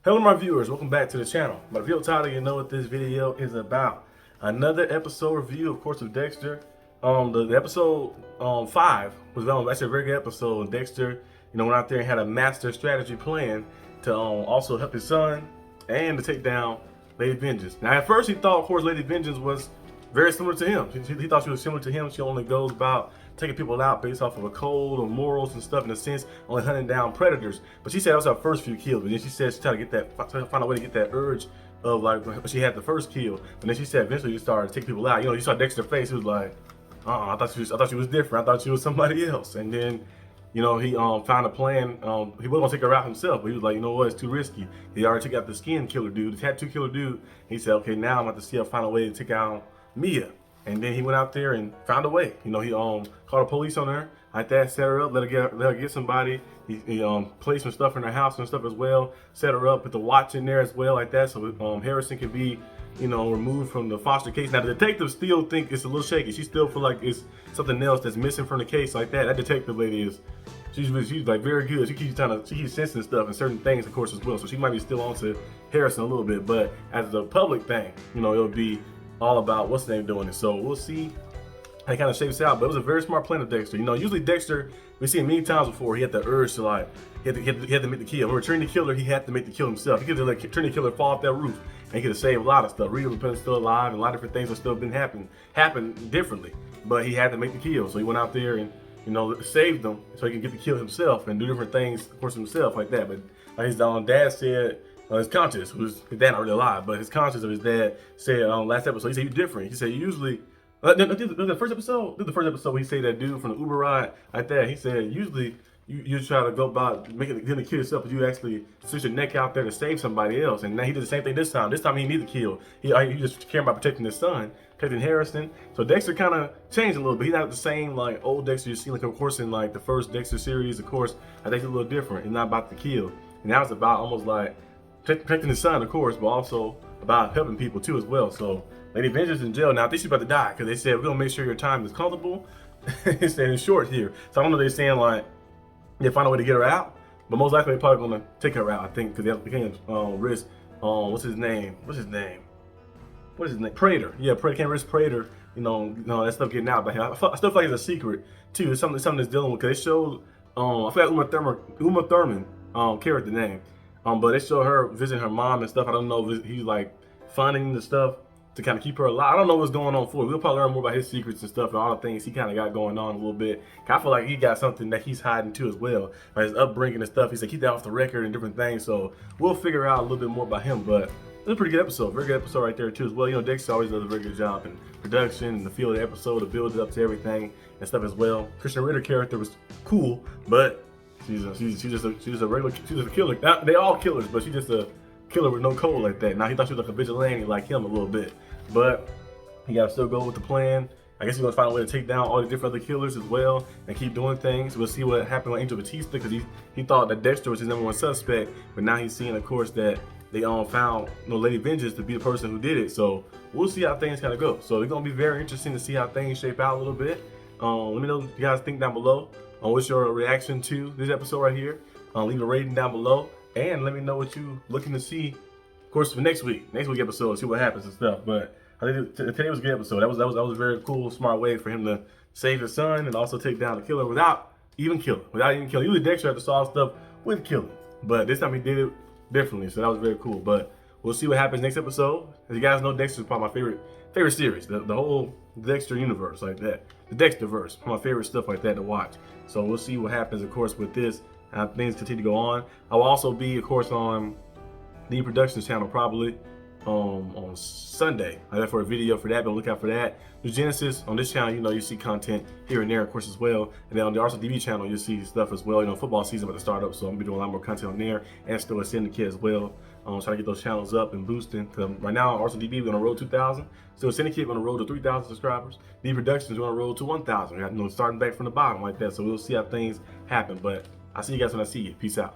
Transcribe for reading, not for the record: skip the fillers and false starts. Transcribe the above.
Hello my viewers, welcome back to the channel. By the video title, you know what this video is about. Another episode review, of course, of Dexter. The episode 5 was actually a very good episode. Dexter, went out there and had a master strategy plan to also help his son and to take down Lady Vengeance. Now at first he thought, of course, Lady Vengeance was very similar to him. He thought she was similar to him. She only goes about taking people out based off of a code or morals and stuff, in a sense, only hunting down predators. But she said that was her first few kills. But then she said she tried to get that, try to find a way to get that urge of like when she had the first kill. But then she said eventually she started taking people out. You saw Dexter's face. He was like, I thought she was different. I thought she was somebody else. And then, he found a plan. He wasn't gonna take her out himself, but he was like, you know what, it's too risky. He already took out the skin killer dude, the tattoo killer dude. He said, okay, now I'm about to see her find a way to take out Mia. And then he went out there and found a way. He called the police on her, like that, set her up, let her get somebody. He placed some stuff in her house and stuff as well, set her up, put the watch in there as well, like that, so Harrison can be, removed from the foster case. Now the detectives still think it's a little shaky. She still feel like it's something else that's missing from the case, like that. That detective lady is, she's like very good. She keeps sensing stuff and certain things, of course, as well. So she might be still on to Harrison a little bit, but as a public thing, it'll be all about what's the name doing it. So we'll see how it kind of shapes out. But it was a very smart plan of Dexter. Usually Dexter, we've seen many times before, he had the urge to he had to make the kill. When returning the killer, he had to make the kill himself. He could have turned the killer fall off that roof, and he could have saved a lot of stuff. Rita would have been still alive, and a lot of different things would still been happen differently. But he had to make the kill, so he went out there and saved them so he can get the kill himself and do different things, of course, himself, like that. But like his dad said, his conscience, his dad not really alive, but his conscience of his dad said last episode, he said, you're different. He said, usually, the first episode where he said that dude from the Uber ride, like that, he said, usually you try to go about getting the kill yourself, but you actually switch your neck out there to save somebody else. And now he did the same thing this time. This time he didn't need the kill. He just cared about protecting his son, protecting Harrison. So Dexter kind of changed a little bit. He's not the same like old Dexter you see, like, of course, in like the first Dexter series, of course. I think it's a little different. It's not about the kill. And now it's about almost like protecting his son, of course, but also about helping people too as well. So Lady Vengeance in jail now. I think she's about to die because they said we're gonna make sure your time is comfortable. It's saying short here. So I don't know, they're saying like they find a way to get her out, but most likely they're probably gonna take her out, I think, because they can't risk what's his name? Prater. Yeah, Prater can't risk Prater. That stuff getting out. But I still feel like it's a secret too. It's something that's dealing with, because they showed I forgot Uma Thurman character name. But they show her visiting her mom and stuff. I don't know if he's like funding the stuff to kind of keep her alive. I don't know what's going on for it. We'll probably learn more about his secrets and stuff and all the things he kind of got going on a little bit. I feel like he got something that he's hiding too as well. Like his upbringing and stuff. He said keep that off the record and different things. So we'll figure out a little bit more about him. But it's a pretty good episode. Very good episode right there too as well. Dexter always does a very good job in production and the feel of the episode, to build it up to everything and stuff as well. Christian Ritter character was cool, but she's just a killer. Now, they all killers, but she's just a killer with no code like that. Now he thought she was like a vigilante like him a little bit, but he gotta still go with the plan. I guess he's gonna find a way to take down all the different other killers as well and keep doing things. We'll see what happened with Angel Batista, because he thought that Dexter was his #1 suspect, but now he's seeing, of course, that they found Lady Vengeance to be the person who did it. So we'll see how things kind of go. So it's gonna be very interesting to see how things shape out a little bit. Let me know what you guys think down below. What's your reaction to this episode right here? Leave a rating down below, and let me know what you looking to see, of course, for next week episode. See what happens and stuff. But I think today was a good episode. That was a very cool, smart way for him to save his son and also take down the killer without even killing. Usually Dexter had to solve stuff with killing, but this time he did it differently. So that was very cool. But we'll see what happens next episode. As you guys know, Dexter is probably my favorite series. The whole Dexter universe, like that. The Dexterverse, my favorite stuff like that to watch. So we'll see what happens, of course, with this. Things continue to go on. I will also be, of course, on the Productions channel probably on Sunday. I got for a video for that, but look out for that. The Genesis on this channel, you see content here and there, of course, as well. And then on the RCTV channel, you'll see stuff as well. Football season about to start up, so I'm gonna be doing a lot more content on there, and still a Syndicate as well. Trying to get those channels up and boosting. Right now, RCTV we're on the road to 2,000. So Syndicate on the road to 3,000 subscribers. The Productions we're on the road to 1,000. Starting back from the bottom like that. So we'll see how things happen. But I'll see you guys when I see you. Peace out.